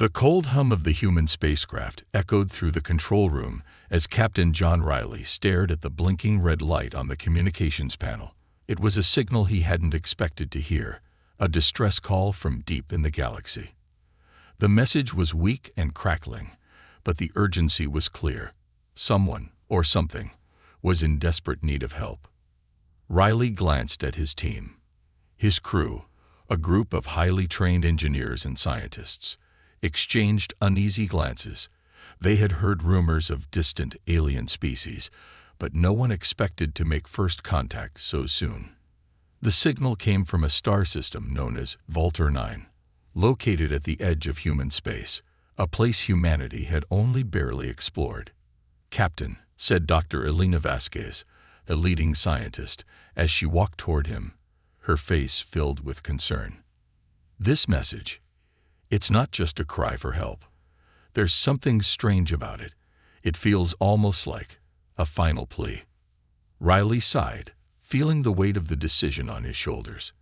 The cold hum of the human spacecraft echoed through the control room as Captain John Riley stared at the blinking red light on the communications panel. It was a signal he hadn't expected to hear, a distress call from deep in the galaxy. The message was weak and crackling, but the urgency was clear. Someone, or something, was in desperate need of help. Riley glanced at his team. His crew, a group of highly trained engineers and scientists, exchanged uneasy glances. They had heard rumors of distant alien species, but no one expected to make first contact so soon. The signal came from a star system known as Vulture 9, located at the edge of human space, a place humanity had only barely explored. "Captain," said Dr. Elena Vasquez, a leading scientist, as she walked toward him, her face filled with concern. "This message, it's not just a cry for help. There's something strange about it. It feels almost like a final plea." Riley sighed, feeling the weight of the decision on his shoulders.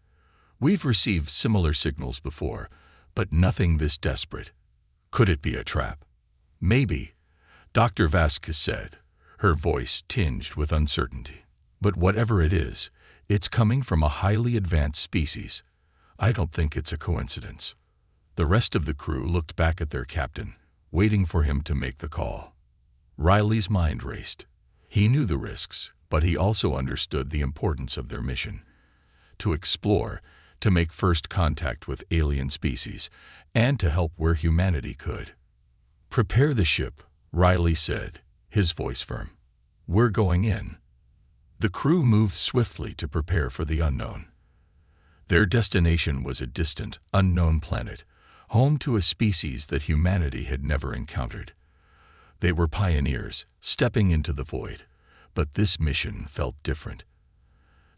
"We've received similar signals before, but nothing this desperate. Could it be a trap?" "Maybe," Dr. Vasquez said, her voice tinged with uncertainty. "But whatever it is, it's coming from a highly advanced species. I don't think it's a coincidence." The rest of the crew looked back at their captain, waiting for him to make the call. Riley's mind raced. He knew the risks, but he also understood the importance of their mission: to explore, to make first contact with alien species, and to help where humanity could. "Prepare the ship," Riley said, his voice firm. "We're going in." The crew moved swiftly to prepare for the unknown. Their destination was a distant, unknown planet, home to a species that humanity had never encountered. They were pioneers, stepping into the void, but this mission felt different.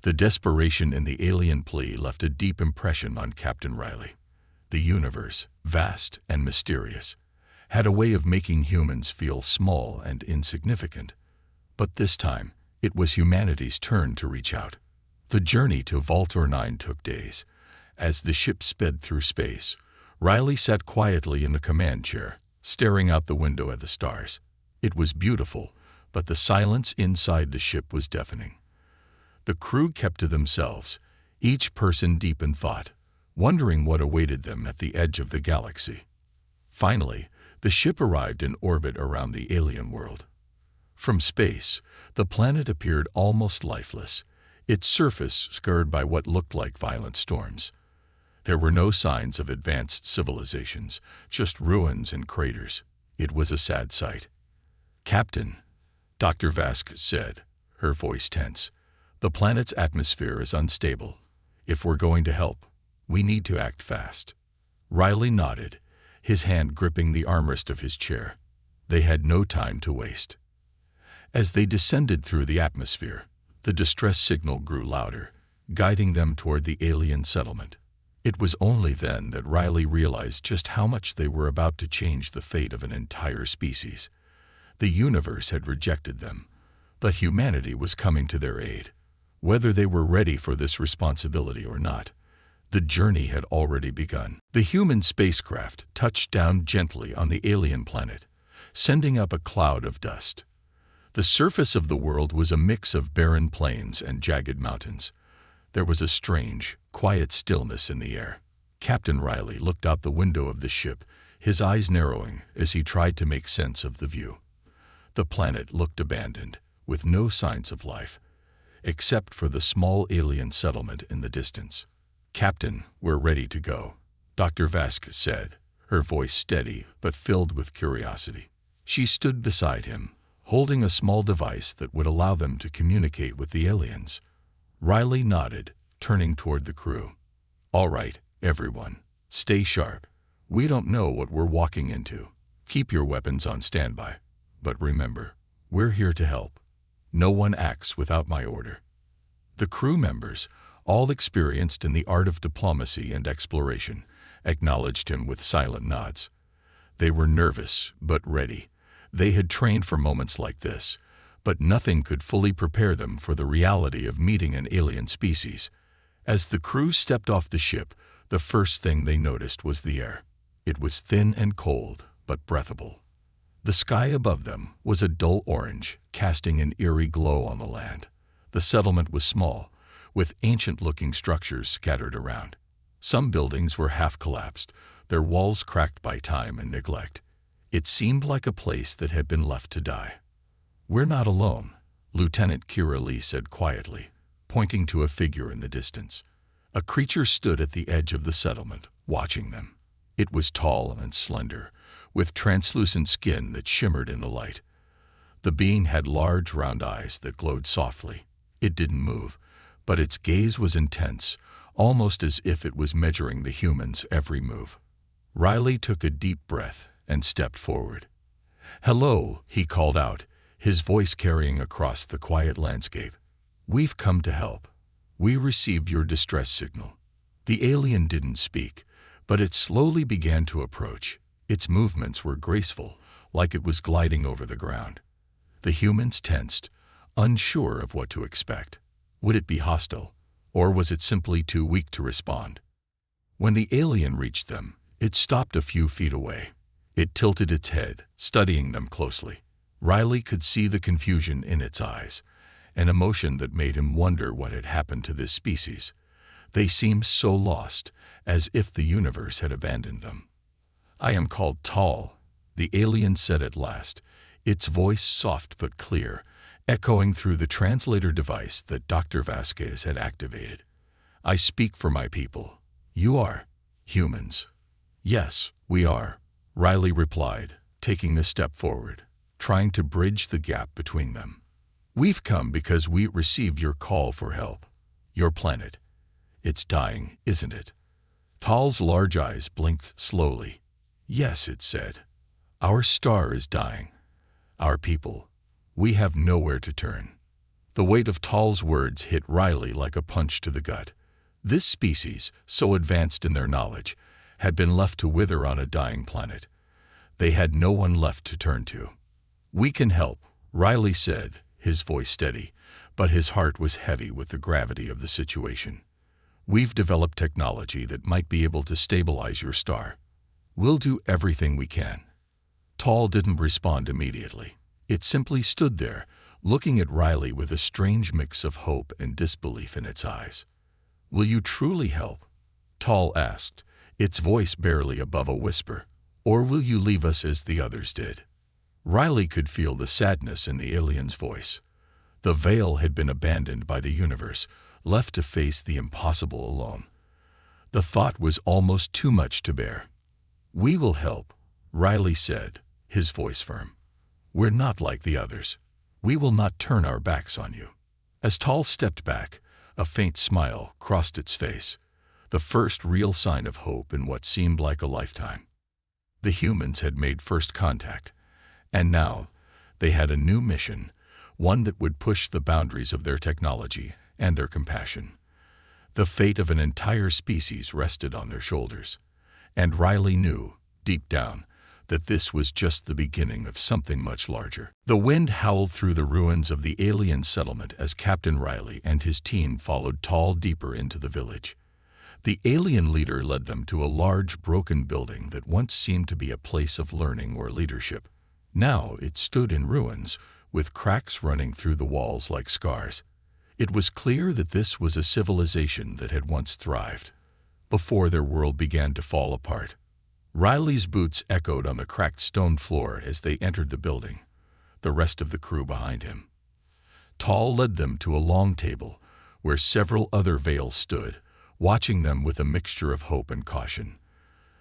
The desperation in the alien plea left a deep impression on Captain Riley. The universe, vast and mysterious, had a way of making humans feel small and insignificant. But this time, it was humanity's turn to reach out. The journey to Vulture 9 took days. As the ship sped through space, Riley sat quietly in the command chair, staring out the window at the stars. It was beautiful, but the silence inside the ship was deafening. The crew kept to themselves, each person deep in thought, wondering what awaited them at the edge of the galaxy. Finally, the ship arrived in orbit around the alien world. From space, the planet appeared almost lifeless, its surface scarred by what looked like violent storms. There were no signs of advanced civilizations, just ruins and craters. It was a sad sight. "Captain," Dr. Vasquez said, her voice tense, "the planet's atmosphere is unstable. If we're going to help, we need to act fast." Riley nodded, his hand gripping the armrest of his chair. They had no time to waste. As they descended through the atmosphere, the distress signal grew louder, guiding them toward the alien settlement. It was only then that Riley realized just how much they were about to change the fate of an entire species. The universe had rejected them, but humanity was coming to their aid. Whether they were ready for this responsibility or not, the journey had already begun. The human spacecraft touched down gently on the alien planet, sending up a cloud of dust. The surface of the world was a mix of barren plains and jagged mountains. There was a strange, quiet stillness in the air. Captain Riley looked out the window of the ship, his eyes narrowing as he tried to make sense of the view. The planet looked abandoned, with no signs of life, except for the small alien settlement in the distance. "Captain, we're ready to go," Dr. Vasquez said, her voice steady but filled with curiosity. She stood beside him, holding a small device that would allow them to communicate with the aliens. Riley nodded, turning toward the crew. "All right, everyone, stay sharp. We don't know what we're walking into. Keep your weapons on standby. But remember, we're here to help. No one acts without my order." The crew members, all experienced in the art of diplomacy and exploration, acknowledged him with silent nods. They were nervous, but ready. They had trained for moments like this, but nothing could fully prepare them for the reality of meeting an alien species. As the crew stepped off the ship, the first thing they noticed was the air. It was thin and cold, but breathable. The sky above them was a dull orange, casting an eerie glow on the land. The settlement was small, with ancient-looking structures scattered around. Some buildings were half-collapsed, their walls cracked by time and neglect. It seemed like a place that had been left to die. "We're not alone," Lieutenant Kira Lee said quietly, pointing to a figure in the distance. A creature stood at the edge of the settlement, watching them. It was tall and slender, with translucent skin that shimmered in the light. The being had large, round eyes that glowed softly. It didn't move, but its gaze was intense, almost as if it was measuring the human's every move. Riley took a deep breath and stepped forward. "Hello," he called out, his voice carrying across the quiet landscape. "We've come to help. We received your distress signal." The alien didn't speak, but it slowly began to approach. Its movements were graceful, like it was gliding over the ground. The humans tensed, unsure of what to expect. Would it be hostile, or was it simply too weak to respond? When the alien reached them, it stopped a few feet away. It tilted its head, studying them closely. Riley could see the confusion in its eyes, an emotion that made him wonder what had happened to this species. They seemed so lost, as if the universe had abandoned them. "I am called Tall," the alien said at last, its voice soft but clear, echoing through the translator device that Dr. Vasquez had activated. "I speak for my people. You are humans." "Yes, we are," Riley replied, taking a step forward, trying to bridge the gap between them. "We've come because we received your call for help. Your planet. It's dying, isn't it?" Tall's large eyes blinked slowly. "Yes," it said. "Our star is dying. Our people. We have nowhere to turn." The weight of Tall's words hit Riley like a punch to the gut. This species, so advanced in their knowledge, had been left to wither on a dying planet. They had no one left to turn to. "We can help," Riley said, his voice steady, but his heart was heavy with the gravity of the situation. "We've developed technology that might be able to stabilize your star. We'll do everything we can." Tall didn't respond immediately. It simply stood there, looking at Riley with a strange mix of hope and disbelief in its eyes. "Will you truly help?" Tall asked, its voice barely above a whisper. "Or will you leave us as the others did?" Riley could feel the sadness in the alien's voice. The veil had been abandoned by the universe, left to face the impossible alone. The thought was almost too much to bear. "We will help," Riley said, his voice firm. "We're not like the others. We will not turn our backs on you." As Tall stepped back, a faint smile crossed its face, the first real sign of hope in what seemed like a lifetime. The humans had made first contact, and now they had a new mission, one that would push the boundaries of their technology and their compassion. The fate of an entire species rested on their shoulders, and Riley knew, deep down, that this was just the beginning of something much larger. The wind howled through the ruins of the alien settlement as Captain Riley and his team followed Tall deeper into the village. The alien leader led them to a large, broken building that once seemed to be a place of learning or leadership. Now it stood in ruins, with cracks running through the walls like scars. It was clear that this was a civilization that had once thrived, before their world began to fall apart. Riley's boots echoed on the cracked stone floor as they entered the building, the rest of the crew behind him. Tall led them to a long table, where several other Veils stood, watching them with a mixture of hope and caution.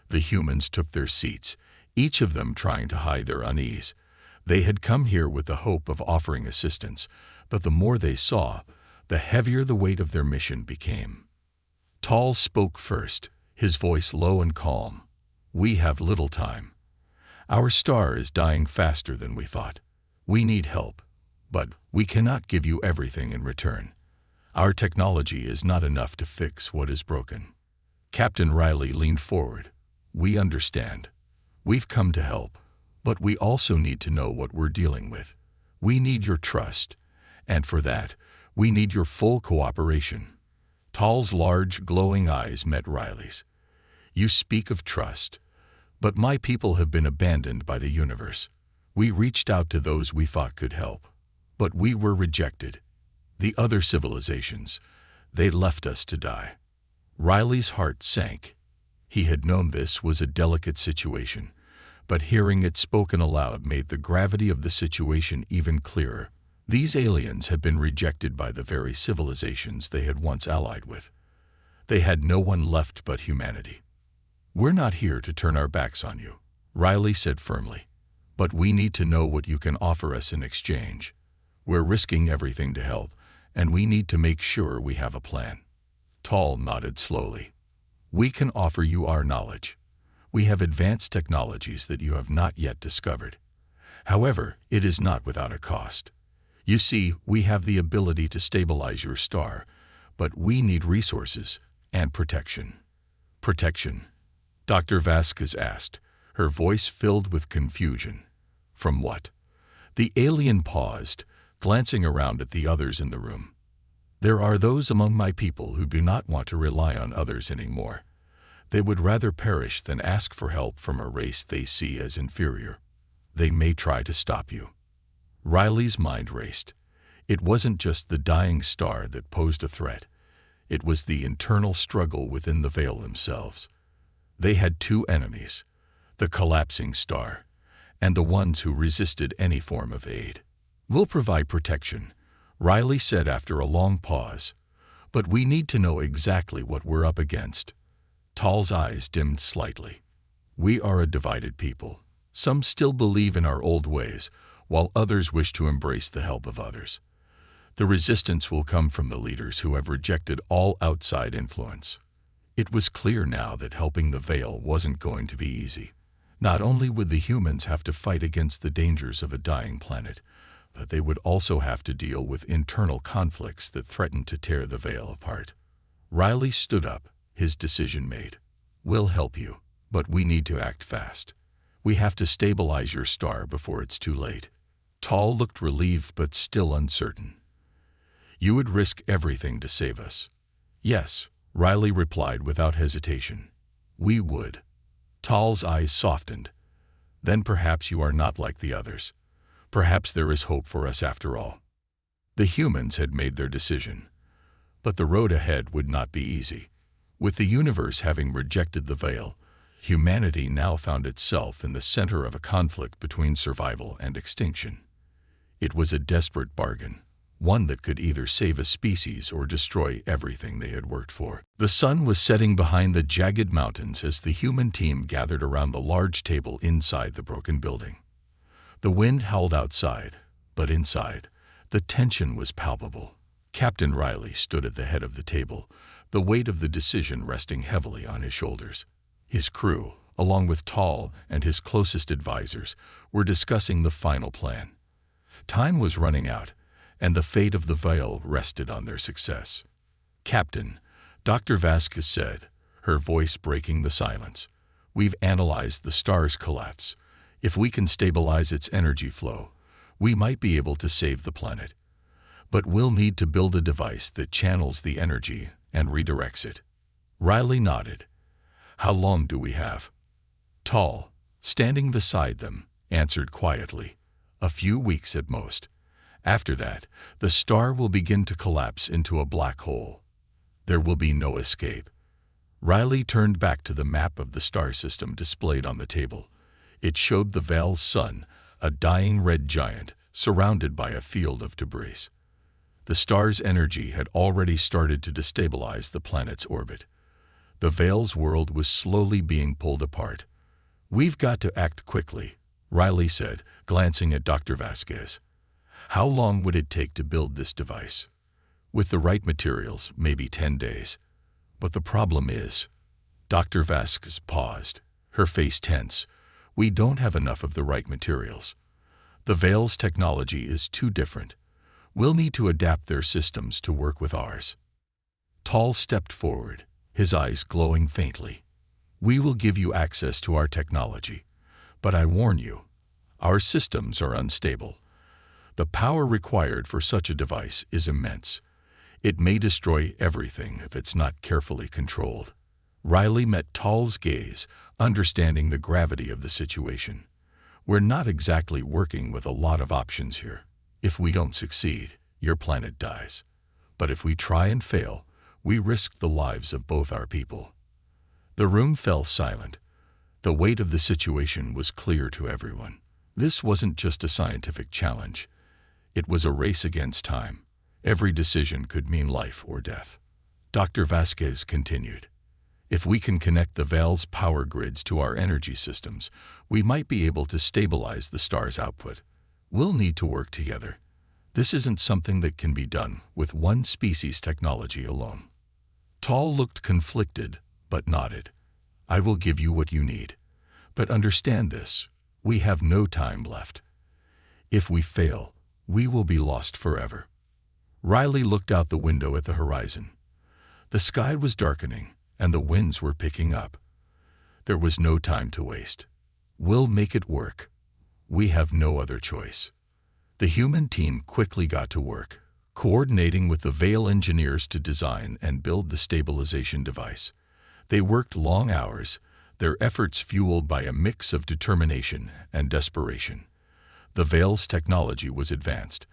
The humans took their seats, each of them trying to hide their unease. They had come here with the hope of offering assistance, but the more they saw, the heavier the weight of their mission became. Tall spoke first, his voice low and calm. "We have little time. Our star is dying faster than we thought. We need help, but we cannot give you everything in return. Our technology is not enough to fix what is broken." Captain Riley leaned forward. "We understand. We've come to help, but we also need to know what we're dealing with. We need your trust, and for that, we need your full cooperation." Tall's large, glowing eyes met Riley's. "You speak of trust, But my people have been abandoned by the universe. We reached out to those we thought could help, but we were rejected. The other civilizations, they left us to die." Riley's heart sank. He had known this was a delicate situation, but hearing it spoken aloud made the gravity of the situation even clearer. These aliens had been rejected by the very civilizations they had once allied with. They had no one left but humanity. "We're not here to turn our backs on you," Riley said firmly, "but we need to know what you can offer us in exchange. We're risking everything to help, and we need to make sure we have a plan." Tall nodded slowly. "We can offer you our knowledge. We have advanced technologies that you have not yet discovered. However, it is not without a cost. You see, we have the ability to stabilize your star, but we need resources and protection." "Protection?" Dr. Vasquez asked, her voice filled with confusion. "From what?" The alien paused, glancing around at the others in the room. "There are those among my people who do not want to rely on others anymore. They would rather perish than ask for help from a race they see as inferior. They may try to stop you." Riley's mind raced. It wasn't just the dying star that posed a threat. It was the internal struggle within the Veil themselves. They had two enemies, the collapsing star, and the ones who resisted any form of aid. "We'll provide protection," Riley said after a long pause, "but we need to know exactly what we're up against." Tall's eyes dimmed slightly. "We are a divided people. Some still believe in our old ways, while others wish to embrace the help of others. The resistance will come from the leaders who have rejected all outside influence." It was clear now that helping the Veil wasn't going to be easy. Not only would the humans have to fight against the dangers of a dying planet, but they would also have to deal with internal conflicts that threatened to tear the Veil apart. Riley stood up, his decision made. "We'll help you, but we need to act fast. We have to stabilize your star before it's too late." Tall looked relieved but still uncertain. "You would risk everything to save us?" "Yes," Riley replied without hesitation. "We would." Tall's eyes softened. "Then perhaps you are not like the others. Perhaps there is hope for us after all." The humans had made their decision. But the road ahead would not be easy. With the universe having rejected the Veil, humanity now found itself in the center of a conflict between survival and extinction. It was a desperate bargain, one that could either save a species or destroy everything they had worked for. The sun was setting behind the jagged mountains as the human team gathered around the large table inside the broken building. The wind howled outside, but inside, the tension was palpable. Captain Riley stood at the head of the table, the weight of the decision resting heavily on his shoulders. His crew, along with Tall and his closest advisors, were discussing the final plan. Time was running out, and the fate of the Veil rested on their success. "Captain," Dr. Vasquez said, her voice breaking the silence, "we've analyzed the star's collapse. If we can stabilize its energy flow, we might be able to save the planet. But we'll need to build a device that channels the energy and redirects it." Riley nodded. "How long do we have?" Tall, standing beside them, answered quietly, "A few weeks at most. After that, the star will begin to collapse into a black hole. There will be no escape." Riley turned back to the map of the star system displayed on the table. It showed the Veil's sun, a dying red giant, surrounded by a field of debris. The star's energy had already started to destabilize the planet's orbit. The Veil's world was slowly being pulled apart. "We've got to act quickly," Riley said, glancing at Dr. Vasquez. "How long would it take to build this device?" "With the right materials, maybe 10 days. But the problem is..." Dr. Vasquez paused, her face tense. "We don't have enough of the right materials. The Veil's technology is too different. We'll need to adapt their systems to work with ours." Tall stepped forward, his eyes glowing faintly. "We will give you access to our technology, but I warn you, our systems are unstable. The power required for such a device is immense. It may destroy everything if it's not carefully controlled." Riley met Tall's gaze, understanding the gravity of the situation. We're not exactly working with a lot of options here. If we don't succeed, your planet dies. But if we try and fail, we risk the lives of both our people. The room fell silent. The weight of the situation was clear to everyone. This wasn't just a scientific challenge. It was a race against time. Every decision could mean life or death. Dr. Vasquez continued. If we can connect the Veil's power grids to our energy systems, we might be able to stabilize the star's output. We'll need to work together. This isn't something that can be done with one species' technology alone. Tall looked conflicted, but nodded. I will give you what you need. But understand this, we have no time left. If we fail, we will be lost forever. Riley looked out the window at the horizon. The sky was darkening, and the winds were picking up. There was no time to waste. We'll make it work. We have no other choice. The human team quickly got to work, coordinating with the Veil engineers to design and build the stabilization device. They worked long hours, their efforts fueled by a mix of determination and desperation. The Veil's technology was advanced,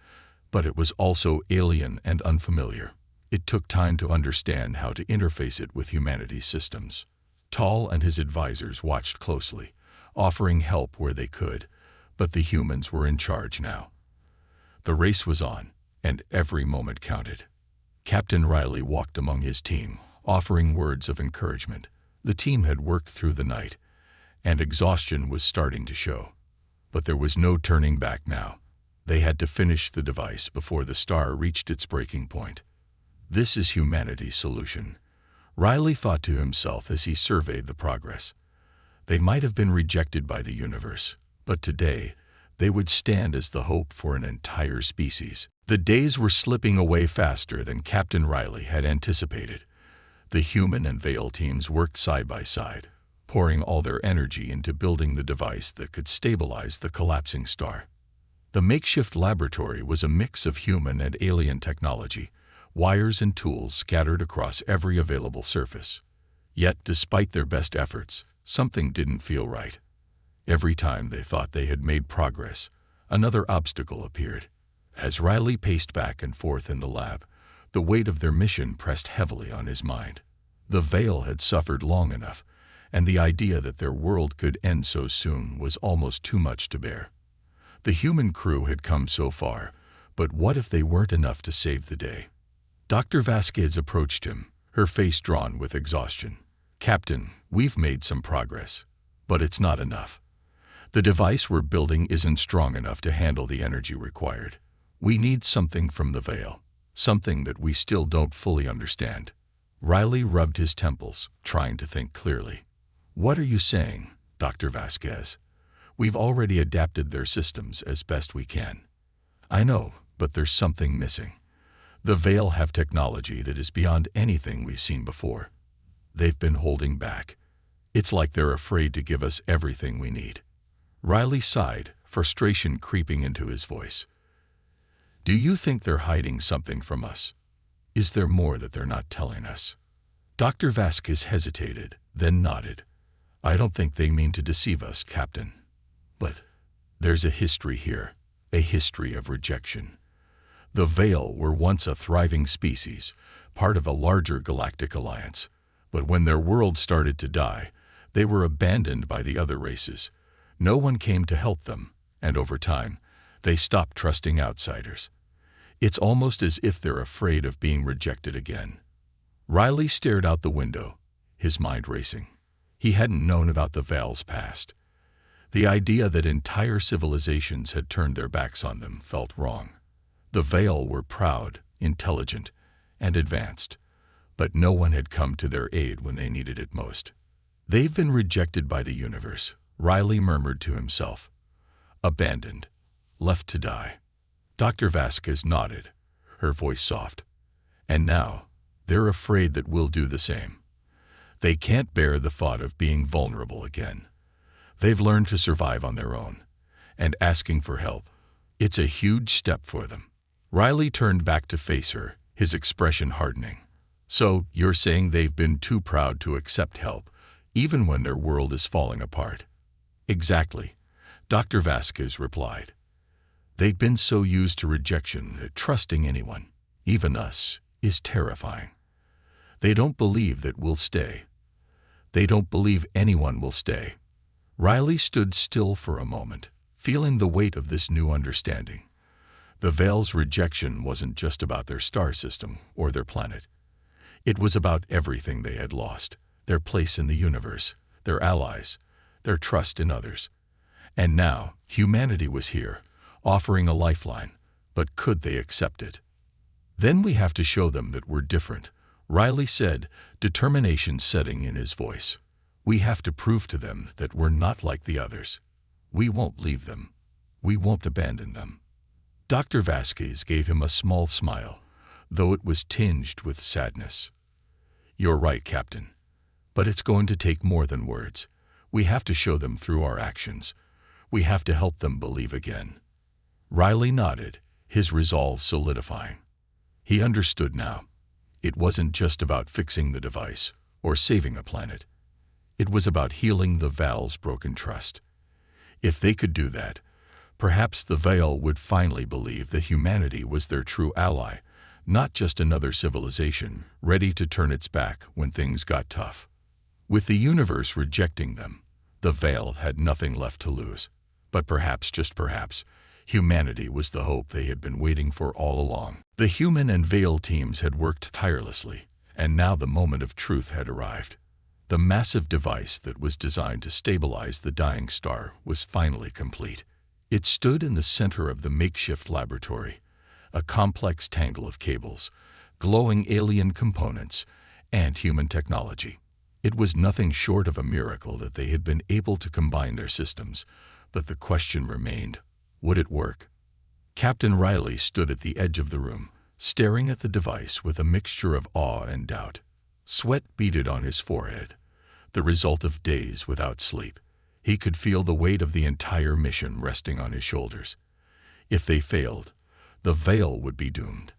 but it was also alien and unfamiliar. It took time to understand how to interface it with humanity's systems. Tall and his advisors watched closely, offering help where they could, but the humans were in charge now. The race was on, and every moment counted. Captain Riley walked among his team, offering words of encouragement. The team had worked through the night, and exhaustion was starting to show. But there was no turning back now. They had to finish the device before the star reached its breaking point. This is humanity's solution, Riley thought to himself as he surveyed the progress. They might have been rejected by the universe, but today they would stand as the hope for an entire species. The days were slipping away faster than Captain Riley had anticipated. The human and Veil teams worked side by side, pouring all their energy into building the device that could stabilize the collapsing star. The makeshift laboratory was a mix of human and alien technology, wires and tools scattered across every available surface. Yet, despite their best efforts, something didn't feel right. Every time they thought they had made progress, another obstacle appeared. As Riley paced back and forth in the lab, the weight of their mission pressed heavily on his mind. The Veil had suffered long enough, and the idea that their world could end so soon was almost too much to bear. The human crew had come so far, but what if they weren't enough to save the day? Dr. Vasquez approached him, her face drawn with exhaustion. Captain, we've made some progress, but it's not enough. The device we're building isn't strong enough to handle the energy required. We need something from the Veil, something that we still don't fully understand. Riley rubbed his temples, trying to think clearly. What are you saying, Dr. Vasquez? We've already adapted their systems as best we can. I know, but there's something missing. The Veil have technology that is beyond anything we've seen before. They've been holding back. It's like they're afraid to give us everything we need. Riley sighed, frustration creeping into his voice. Do you think they're hiding something from us? Is there more that they're not telling us? Dr. Vasquez hesitated, then nodded. I don't think they mean to deceive us, Captain. But there's a history here, a history of rejection. The Veil were once a thriving species, part of a larger galactic alliance. But when their world started to die, they were abandoned by the other races. No one came to help them, and over time, they stopped trusting outsiders. It's almost as if they're afraid of being rejected again. Riley stared out the window, his mind racing. He hadn't known about the Veil's past. The idea that entire civilizations had turned their backs on them felt wrong. The Veil were proud, intelligent, and advanced, but no one had come to their aid when they needed it most. They've been rejected by the universe, Riley murmured to himself. Abandoned, left to die. Dr. Vasquez nodded, her voice soft. And now, they're afraid that we'll do the same. They can't bear the thought of being vulnerable again. They've learned to survive on their own, and asking for help, it's a huge step for them. Riley turned back to face her, his expression hardening. So, you're saying they've been too proud to accept help, even when their world is falling apart? Exactly, Dr. Vasquez replied. They'd been so used to rejection that trusting anyone, even us, is terrifying. They don't believe that we'll stay. They don't believe anyone will stay. Riley stood still for a moment, feeling the weight of this new understanding. The Veil's rejection wasn't just about their star system or their planet. It was about everything they had lost, their place in the universe, their allies, their trust in others. And now, humanity was here, offering a lifeline, but could they accept it? Then we have to show them that we're different, Riley said, determination setting in his voice. We have to prove to them that we're not like the others. We won't leave them. We won't abandon them. Dr. Vasquez gave him a small smile, though it was tinged with sadness. You're right, Captain. But it's going to take more than words. We have to show them through our actions. We have to help them believe again. Riley nodded, his resolve solidifying. He understood now. It wasn't just about fixing the device or saving a planet. It was about healing the Veil's broken trust. If they could do that, perhaps the Veil would finally believe that humanity was their true ally, not just another civilization ready to turn its back when things got tough. With the universe rejecting them, the Veil had nothing left to lose. But perhaps, just perhaps, humanity was the hope they had been waiting for all along. The human and Veil teams had worked tirelessly, and now the moment of truth had arrived. The massive device that was designed to stabilize the dying star was finally complete. It stood in the center of the makeshift laboratory, a complex tangle of cables, glowing alien components, and human technology. It was nothing short of a miracle that they had been able to combine their systems, but the question remained, would it work? Captain Riley stood at the edge of the room, staring at the device with a mixture of awe and doubt. Sweat beaded on his forehead, the result of days without sleep. He could feel the weight of the entire mission resting on his shoulders. If they failed, the Veil would be doomed.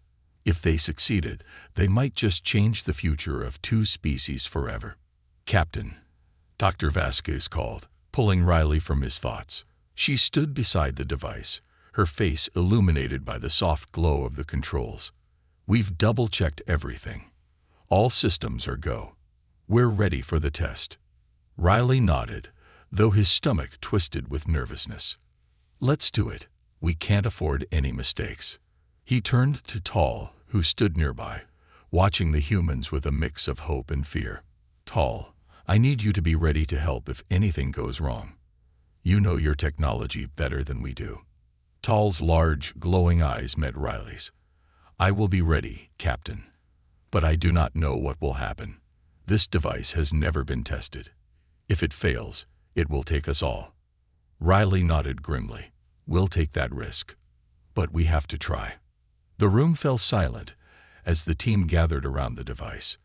If they succeeded, they might just change the future of two species forever. Captain, Dr. Vasquez called, pulling Riley from his thoughts. She stood beside the device, her face illuminated by the soft glow of the controls. We've double-checked everything. All systems are go. We're ready for the test. Riley nodded, though his stomach twisted with nervousness. Let's do it. We can't afford any mistakes. He turned to Tall, who stood nearby, watching the humans with a mix of hope and fear. Tall, I need you to be ready to help if anything goes wrong. You know your technology better than we do. Tall's large, glowing eyes met Riley's. I will be ready, Captain. But I do not know what will happen. This device has never been tested. If it fails, it will take us all. Riley nodded grimly. We'll take that risk. But we have to try. The room fell silent as the team gathered around the device.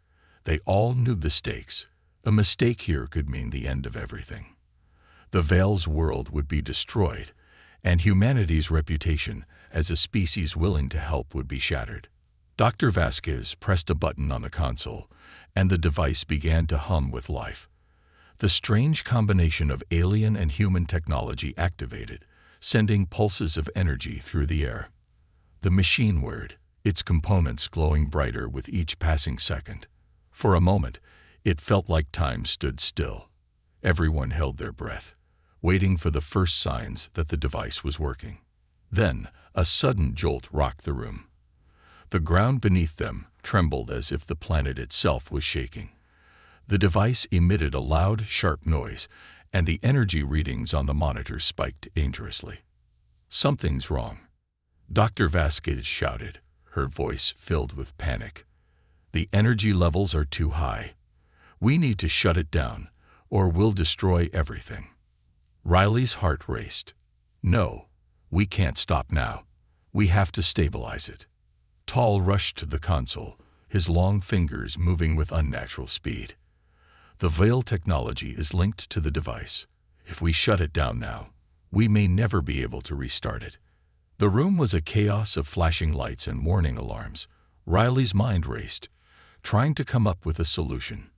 They all knew the stakes. A mistake here could mean the end of everything. The Veil's world would be destroyed, and humanity's reputation as a species willing to help would be shattered. Dr. Vasquez pressed a button on the console, and the device began to hum with life. The strange combination of alien and human technology activated, sending pulses of energy through the air. The machine whirred, its components glowing brighter with each passing second. For a moment, it felt like time stood still. Everyone held their breath, waiting for the first signs that the device was working. Then, a sudden jolt rocked the room. The ground beneath them trembled as if the planet itself was shaking. The device emitted a loud, sharp noise, and the energy readings on the monitor spiked dangerously. Something's wrong, Dr. Vasquez shouted, her voice filled with panic. The energy levels are too high. We need to shut it down, or we'll destroy everything. Riley's heart raced. No, we can't stop now. We have to stabilize it. Tall rushed to the console, his long fingers moving with unnatural speed. The Veil technology is linked to the device. If we shut it down now, we may never be able to restart it. The room was a chaos of flashing lights and warning alarms. Riley's mind raced, trying to come up with a solution.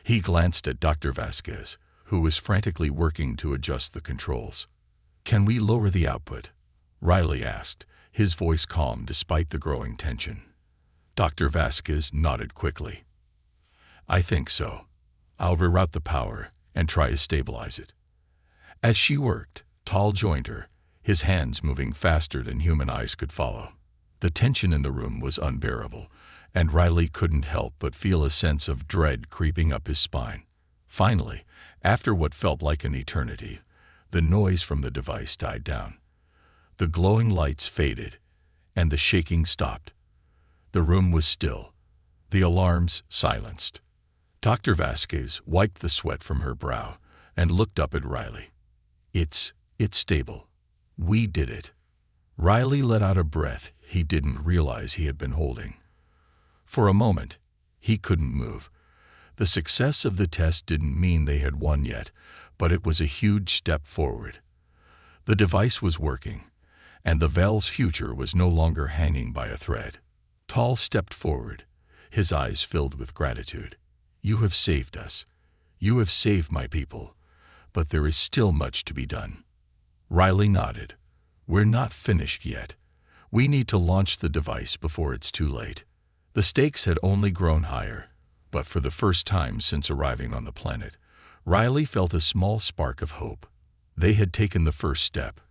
He glanced at Dr. Vasquez, who was frantically working to adjust the controls. "Can we lower the output?" Riley asked, his voice calm despite the growing tension. Dr. Vasquez nodded quickly. "I think so. I'll reroute the power and try to stabilize it." As she worked, Tal joined her, his hands moving faster than human eyes could follow. The tension in the room was unbearable, and Riley couldn't help but feel a sense of dread creeping up his spine. Finally, after what felt like an eternity, the noise from the device died down. The glowing lights faded, and the shaking stopped. The room was still, the alarms silenced. Dr. Vasquez wiped the sweat from her brow and looked up at Riley. It's stable. We did it." Riley let out a breath he didn't realize he had been holding. For a moment, he couldn't move. The success of the test didn't mean they had won yet, but it was a huge step forward. The device was working, and the Veil's future was no longer hanging by a thread. Tal stepped forward, his eyes filled with gratitude. "You have saved us. You have saved my people. But there is still much to be done." Riley nodded. "We're not finished yet. We need to launch the device before it's too late." The stakes had only grown higher, but for the first time since arriving on the planet, Riley felt a small spark of hope. They had taken the first step,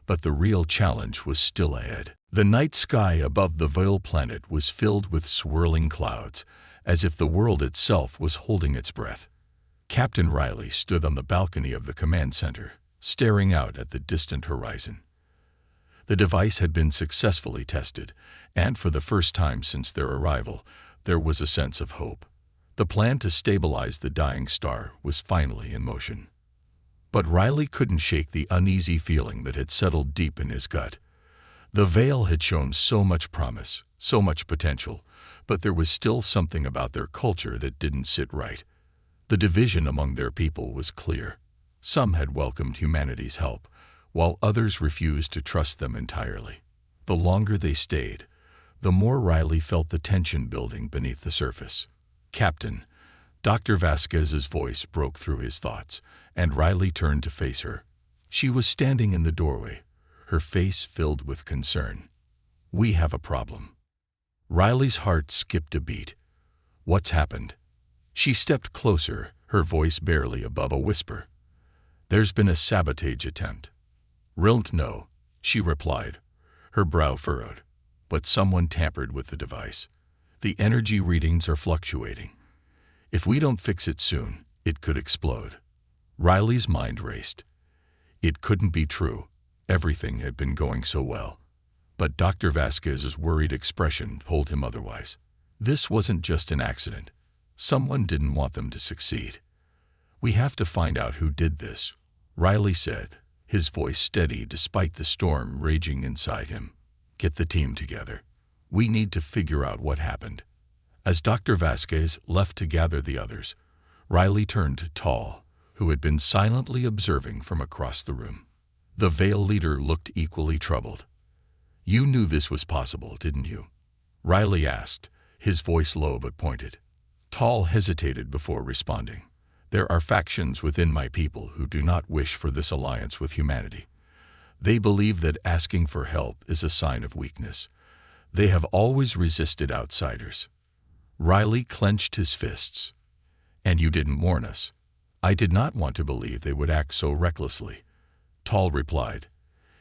but the real challenge was still ahead. The night sky above the Veil planet was filled with swirling clouds, as if the world itself was holding its breath. Captain Riley stood on the balcony of the command center, staring out at the distant horizon. The device had been successfully tested, and for the first time since their arrival, there was a sense of hope. The plan to stabilize the dying star was finally in motion. But Riley couldn't shake the uneasy feeling that had settled deep in his gut. The Veil had shown so much promise, so much potential, but there was still something about their culture that didn't sit right. The division among their people was clear. Some had welcomed humanity's help, while others refused to trust them entirely. The longer they stayed, the more Riley felt the tension building beneath the surface. "Captain," Dr. Vasquez's voice broke through his thoughts, and Riley turned to face her. She was standing in the doorway, her face filled with concern. "We have a problem." Riley's heart skipped a beat. "What's happened?" She stepped closer, her voice barely above a whisper. "There's been a sabotage attempt." "No," she replied, her brow furrowed. "But someone tampered with the device. The energy readings are fluctuating. If we don't fix it soon, it could explode." Riley's mind raced. It couldn't be true. Everything had been going so well. But Dr. Vasquez's worried expression told him otherwise. This wasn't just an accident. Someone didn't want them to succeed. "We have to find out who did this," Riley said, his voice steady despite the storm raging inside him. "Get the team together. We need to figure out what happened." As Dr. Vasquez left to gather the others, Riley turned to Tal, who had been silently observing from across the room. The Veil leader looked equally troubled. "You knew this was possible, didn't you?" Riley asked, his voice low but pointed. Tal hesitated before responding. "There are factions within my people who do not wish for this alliance with humanity. They believe that asking for help is a sign of weakness. They have always resisted outsiders." Riley clenched his fists. "And you didn't warn us." "I did not want to believe they would act so recklessly," Tal replied,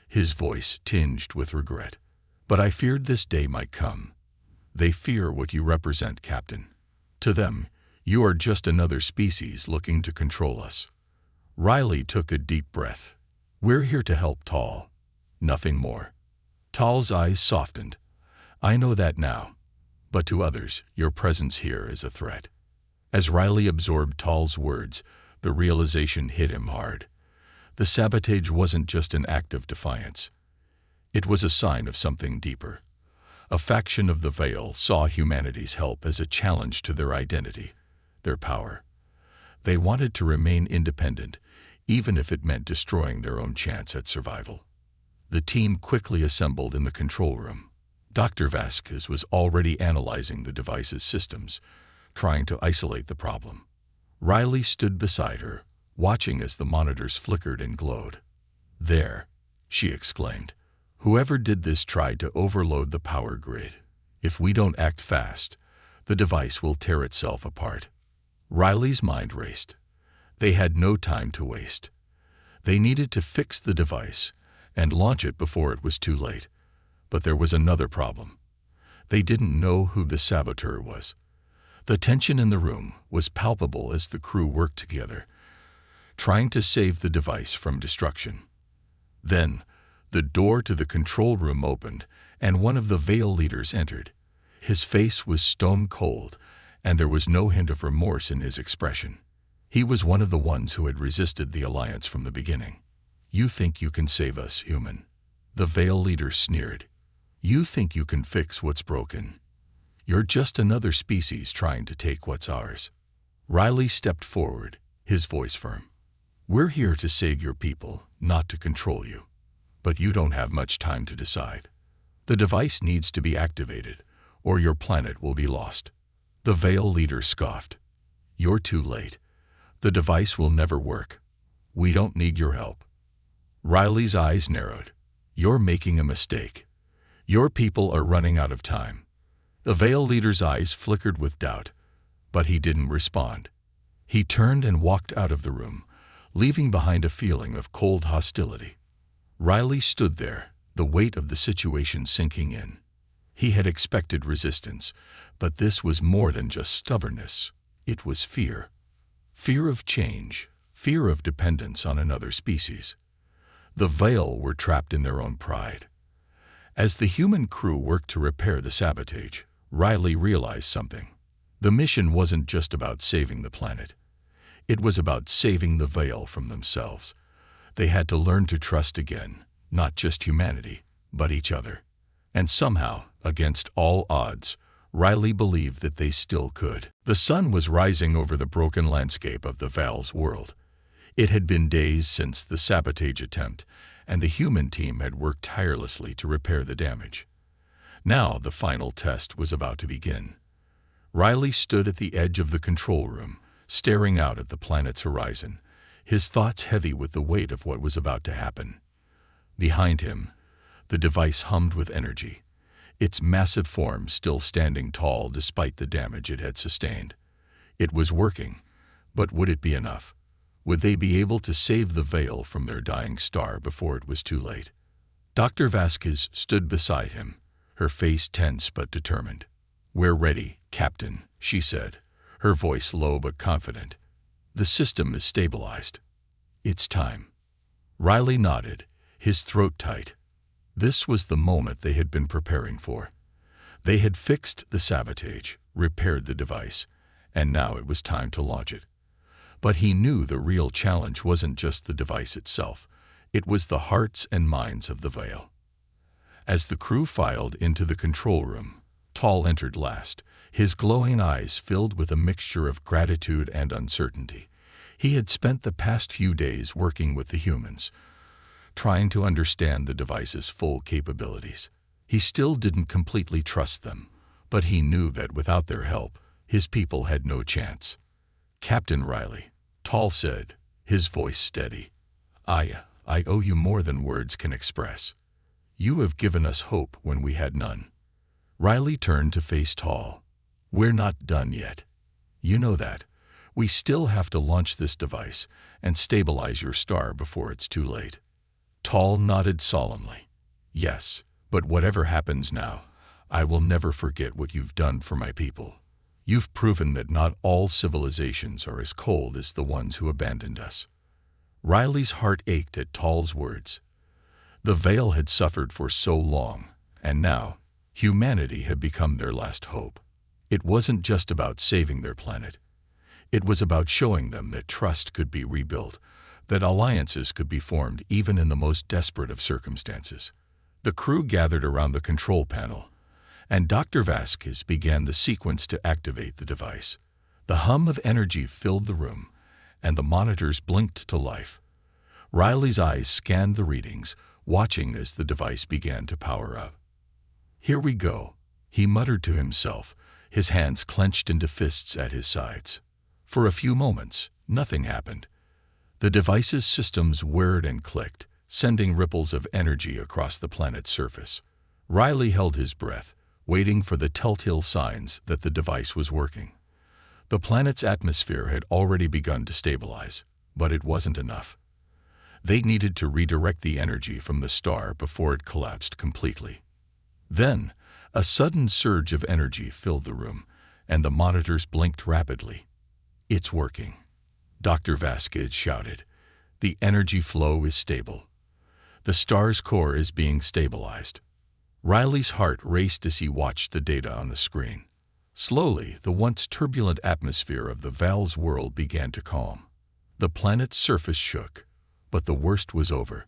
his voice tinged with regret. "But I feared this day might come. They fear what you represent, Captain. To them, you are just another species looking to control us." Riley took a deep breath. "We're here to help, Tal. Nothing more." Tal's eyes softened. "I know that now. But to others, your presence here is a threat." As Riley absorbed Tal's words, the realization hit him hard. The sabotage wasn't just an act of defiance. It was a sign of something deeper. A faction of the Veil saw humanity's help as a challenge to their identity, their power. They wanted to remain independent, even if it meant destroying their own chance at survival. The team quickly assembled in the control room. Dr. Vasquez was already analyzing the device's systems, trying to isolate the problem. Riley stood beside her, watching as the monitors flickered and glowed. "There," she exclaimed. "Whoever did this tried to overload the power grid. If we don't act fast, the device will tear itself apart." Riley's mind raced. They had no time to waste. They needed to fix the device and launch it before it was too late. But there was another problem. They didn't know who the saboteur was. The tension in the room was palpable as the crew worked together, trying to save the device from destruction. Then, the door to the control room opened, and one of the Veil leaders entered. His face was stone cold, and there was no hint of remorse in his expression. He was one of the ones who had resisted the Alliance from the beginning. "You think you can save us, human?" The Veil leader sneered. "You think you can fix what's broken? You're just another species trying to take what's ours." Riley stepped forward, his voice firm. "We're here to save your people, not to control you. But you don't have much time to decide. The device needs to be activated, or your planet will be lost." The Veil leader scoffed. "You're too late. The device will never work. We don't need your help." Riley's eyes narrowed. "You're making a mistake. Your people are running out of time." The Veil leader's eyes flickered with doubt, but he didn't respond. He turned and walked out of the room, leaving behind a feeling of cold hostility. Riley stood there, the weight of the situation sinking in. He had expected resistance, but this was more than just stubbornness. It was fear. Fear of change, fear of dependence on another species. The Veil were trapped in their own pride. As the human crew worked to repair the sabotage, Riley realized something. The mission wasn't just about saving the planet. It was about saving the Veil from themselves. They had to learn to trust again, not just humanity, but each other. And somehow, against all odds, Riley believed that they still could. The sun was rising over the broken landscape of the Veil's world. It had been days since the sabotage attempt, and the human team had worked tirelessly to repair the damage. Now the final test was about to begin. Riley stood at the edge of the control room, staring out at the planet's horizon, his thoughts heavy with the weight of what was about to happen. Behind him, the device hummed with energy, its massive form still standing tall despite the damage it had sustained. It was working, but would it be enough? Would they be able to save the Veil from their dying star before it was too late? Dr. Vasquez stood beside him, her face tense but determined. "We're ready, Captain," she said, her voice low but confident. "The system is stabilized. It's time." Riley nodded, his throat tight. This was the moment they had been preparing for. They had fixed the sabotage, repaired the device, and now it was time to launch it. But he knew the real challenge wasn't just the device itself. It was the hearts and minds of the Veil. As the crew filed into the control room, Tall entered last, his glowing eyes filled with a mixture of gratitude and uncertainty. He had spent the past few days working with the humans, trying to understand the device's full capabilities. He still didn't completely trust them, but he knew that without their help, his people had no chance. "Captain Riley," Tall said, his voice steady. I owe you more than words can express. You have given us hope when we had none." Riley turned to face Tall. "We're not done yet. You know that. We still have to launch this device and stabilize your star before it's too late." Tall nodded solemnly. "Yes, but whatever happens now, I will never forget what you've done for my people. You've proven that not all civilizations are as cold as the ones who abandoned us." Riley's heart ached at Tall's words. The Veil had suffered for so long, and now humanity had become their last hope. It wasn't just about saving their planet. It was about showing them that trust could be rebuilt, that alliances could be formed even in the most desperate of circumstances. The crew gathered around the control panel, and Dr. Vasquez began the sequence to activate the device. The hum of energy filled the room, and the monitors blinked to life. Riley's eyes scanned the readings, watching as the device began to power up. "Here we go," he muttered to himself, his hands clenched into fists at his sides. For a few moments, nothing happened. The device's systems whirred and clicked, sending ripples of energy across the planet's surface. Riley held his breath, waiting for the telltale signs that the device was working. The planet's atmosphere had already begun to stabilize, but it wasn't enough. They needed to redirect the energy from the star before it collapsed completely. Then, a sudden surge of energy filled the room, and the monitors blinked rapidly. "It's working," Dr. Vasquez shouted. "The energy flow is stable. The star's core is being stabilized." Riley's heart raced as he watched the data on the screen. Slowly, the once turbulent atmosphere of the Val's world began to calm. The planet's surface shook, but the worst was over.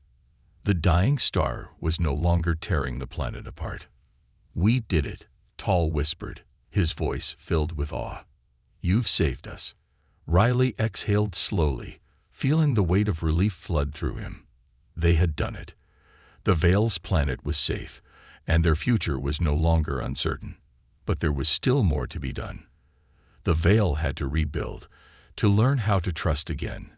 The dying star was no longer tearing the planet apart. "We did it," Tall whispered, his voice filled with awe. "You've saved us." Riley exhaled slowly, feeling the weight of relief flood through him. They had done it. The Val's planet was safe, and their future was no longer uncertain. But there was still more to be done. The Val had to rebuild, to learn how to trust again,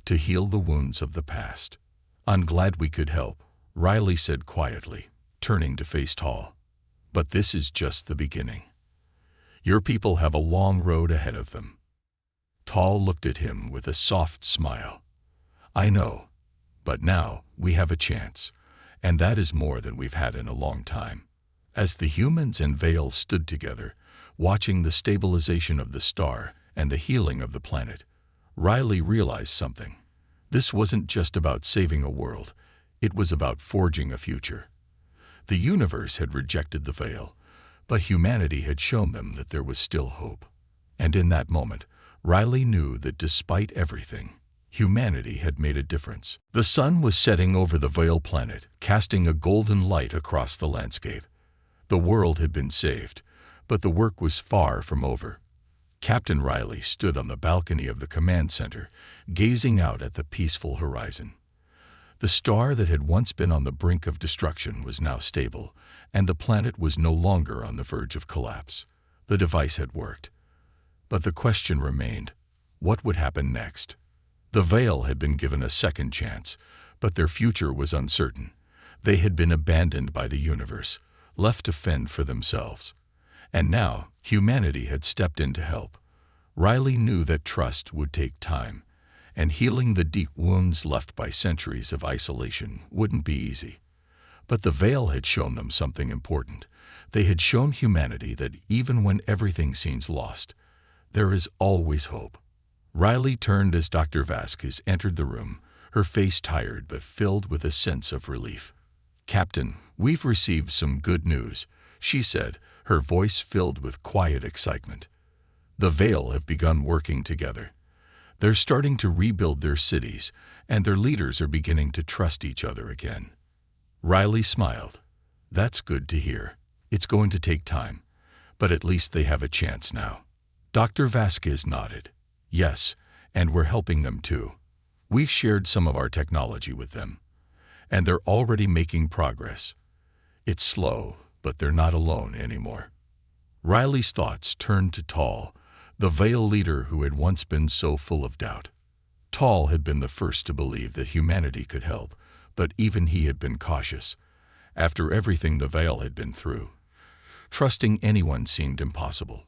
to heal the wounds of the past. "I'm glad we could help," Riley said quietly, turning to face Tall. "But this is just the beginning. Your people have a long road ahead of them." Tall looked at him with a soft smile. "I know, but now we have a chance, and that is more than we've had in a long time." As the humans and Vale stood together, watching the stabilization of the star and the healing of the planet, Riley realized something. This wasn't just about saving a world, it was about forging a future. The universe had rejected the Vale, but humanity had shown them that there was still hope. And in that moment, Riley knew that despite everything, humanity had made a difference. The sun was setting over the Vale planet, casting a golden light across the landscape. The world had been saved, but the work was far from over. Captain Riley stood on the balcony of the command center, gazing out at the peaceful horizon. The star that had once been on the brink of destruction was now stable, and the planet was no longer on the verge of collapse. The device had worked. But the question remained, what would happen next? The Vale had been given a second chance, but their future was uncertain. They had been abandoned by the universe, left to fend for themselves. And now, humanity had stepped in to help. Riley knew that trust would take time, and healing the deep wounds left by centuries of isolation wouldn't be easy. But the Vale had shown them something important. They had shown humanity that even when everything seems lost, there is always hope. Riley turned as Dr. Vasquez entered the room, her face tired but filled with a sense of relief. "Captain, we've received some good news," she said, her voice filled with quiet excitement. "The Vale have begun working together. They're starting to rebuild their cities, and their leaders are beginning to trust each other again." Riley smiled. "That's good to hear. It's going to take time, but at least they have a chance now." Dr. Vasquez nodded. "Yes, and we're helping them too. We've shared some of our technology with them, and they're already making progress. It's slow, but they're not alone anymore." Riley's thoughts turned to Tall, the Vale leader who had once been so full of doubt. Tall had been the first to believe that humanity could help, but even he had been cautious. After everything the Vale had been through, trusting anyone seemed impossible.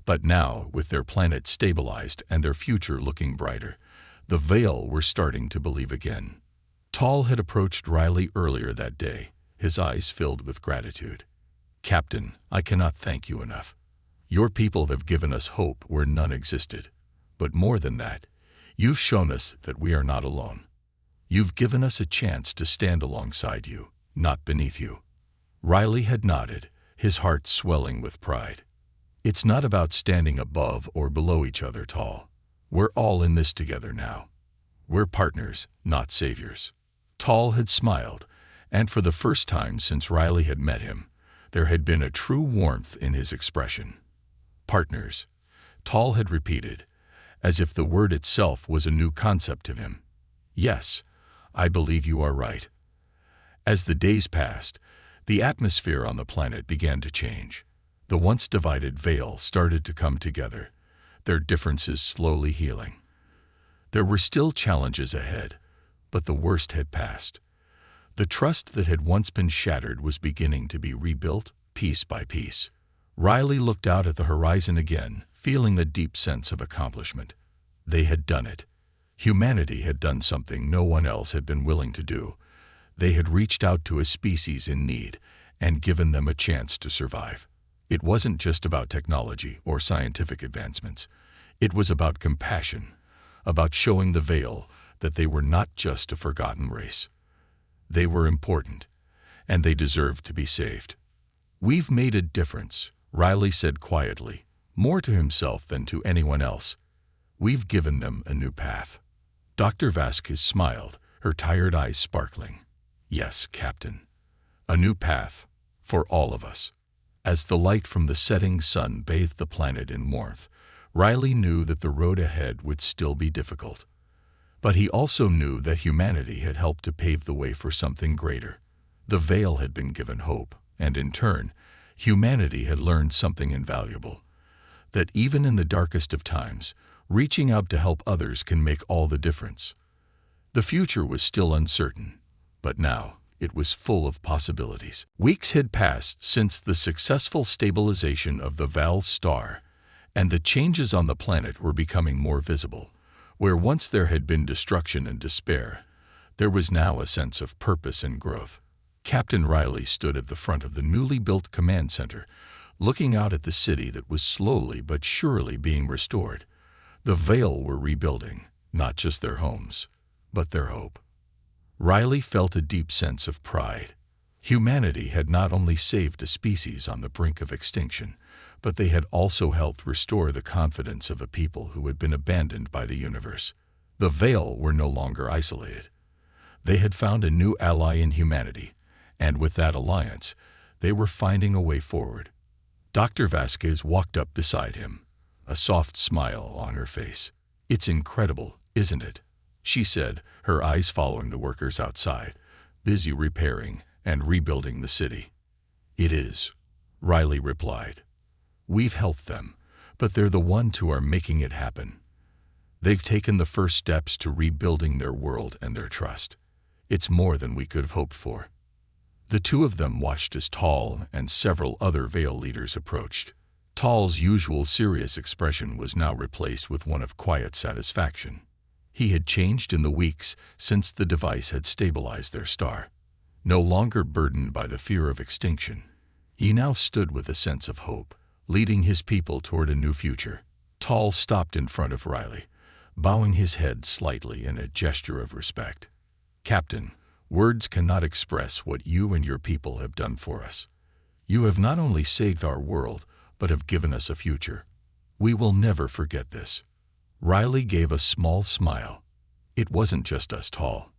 But now, with their planet stabilized and their future looking brighter, the Vale were starting to believe again. Tall had approached Riley earlier that day, his eyes filled with gratitude. "Captain, I cannot thank you enough. Your people have given us hope where none existed. But more than that, you've shown us that we are not alone. You've given us a chance to stand alongside you, not beneath you." Riley had nodded, his heart swelling with pride. "It's not about standing above or below each other, Tall. We're all in this together now. We're partners, not saviors." Tall had smiled, and for the first time since Riley had met him, there had been a true warmth in his expression. "Partners," Tall had repeated, as if the word itself was a new concept to him. "Yes, I believe you are right." As the days passed, The atmosphere on the planet began to change. The once divided veil started to come together, their differences slowly healing. There were still challenges ahead, but the worst had passed. The trust that had once been shattered was beginning to be rebuilt, piece by piece. Riley looked out at the horizon again, feeling a deep sense of accomplishment. They had done it. Humanity had done something no one else had been willing to do. They had reached out to a species in need and given them a chance to survive. It wasn't just about technology or scientific advancements. It was about compassion, about showing the Veil that they were not just a forgotten race. They were important, and they deserved to be saved. "We've made a difference," Riley said quietly, more to himself than to anyone else. "We've given them a new path." Dr. Vasquez smiled, her tired eyes sparkling. "Yes, Captain. A new path for all of us." As the light from the setting sun bathed the planet in warmth, Riley knew that the road ahead would still be difficult. But he also knew that humanity had helped to pave the way for something greater. The Veil had been given hope, and in turn, humanity had learned something invaluable. That even in the darkest of times, reaching out to help others can make all the difference. The future was still uncertain, but now it was full of possibilities. Weeks had passed since the successful stabilization of the Val star, and the changes on the planet were becoming more visible. Where once there had been destruction and despair, there was now a sense of purpose and growth. Captain Riley stood at the front of the newly built command center, looking out at the city that was slowly but surely being restored. The Veil were rebuilding, not just their homes, but their hope. Riley felt a deep sense of pride. Humanity had not only saved a species on the brink of extinction, but they had also helped restore the confidence of a people who had been abandoned by the universe. The Veil were no longer isolated. They had found a new ally in humanity, and with that alliance, they were finding a way forward. Dr. Vasquez walked up beside him, a soft smile on her face. "It's incredible, isn't it?" she said, her eyes following the workers outside, busy repairing and rebuilding the city. "It is," Riley replied. "We've helped them, but they're the ones who are making it happen. They've taken the first steps to rebuilding their world and their trust. It's more than we could have hoped for." The two of them watched as Tal and several other Veil leaders approached. Tal's usual serious expression was now replaced with one of quiet satisfaction. He had changed in the weeks since the device had stabilized their star. No longer burdened by the fear of extinction, he now stood with a sense of hope, leading his people toward a new future. Tal stopped in front of Riley, bowing his head slightly in a gesture of respect. "Captain, words cannot express what you and your people have done for us. You have not only saved our world, but have given us a future. We will never forget this." Riley gave a small smile. "It wasn't just us, Tal.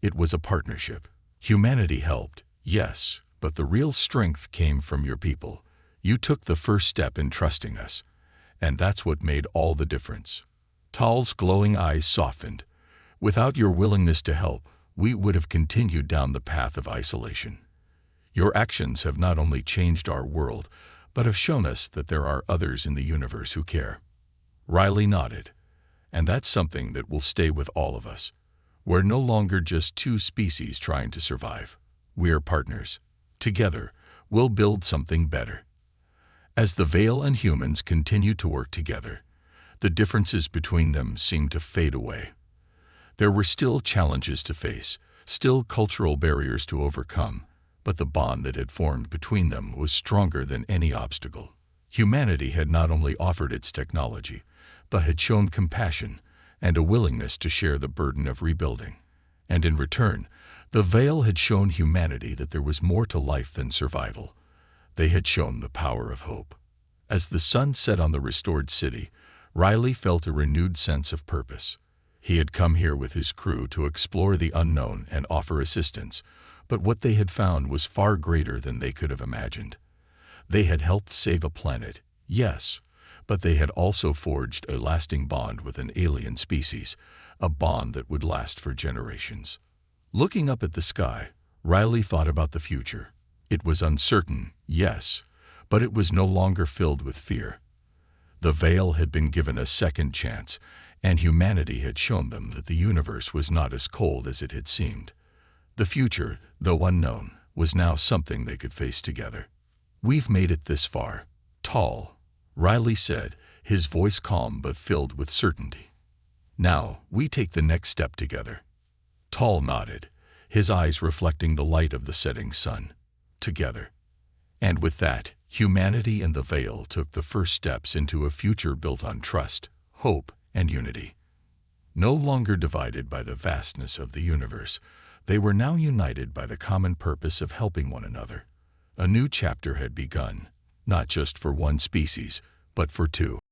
It was a partnership. Humanity helped, yes, but the real strength came from your people. You took the first step in trusting us, and that's what made all the difference." Tal's glowing eyes softened. "Without your willingness to help, we would have continued down the path of isolation. Your actions have not only changed our world, but have shown us that there are others in the universe who care." Riley nodded. "And that's something that will stay with all of us. We're no longer just two species trying to survive. We're partners. Together, we'll build something better." As the Veil and humans continued to work together, the differences between them seemed to fade away. There were still challenges to face, still cultural barriers to overcome, but the bond that had formed between them was stronger than any obstacle. Humanity had not only offered its technology, but had shown compassion and a willingness to share the burden of rebuilding. And in return, the Veil had shown humanity that there was more to life than survival. They had shown the power of hope. As the sun set on the restored city, Riley felt a renewed sense of purpose. He had come here with his crew to explore the unknown and offer assistance, but what they had found was far greater than they could have imagined. They had helped save a planet, yes, but they had also forged a lasting bond with an alien species, a bond that would last for generations. Looking up at the sky, Riley thought about the future. It was uncertain, yes, but it was no longer filled with fear. The veil had been given a second chance, and humanity had shown them that the universe was not as cold as it had seemed. The future, though unknown, was now something they could face together. "We've made it this far. Tall," Riley said, his voice calm but filled with certainty. "Now, we take the next step together." Tall nodded, his eyes reflecting the light of the setting sun. Together. And with that, humanity and the veil took the first steps into a future built on trust, hope, and unity. No longer divided by the vastness of the universe, they were now united by the common purpose of helping one another. A new chapter had begun, not just for one species, but for two.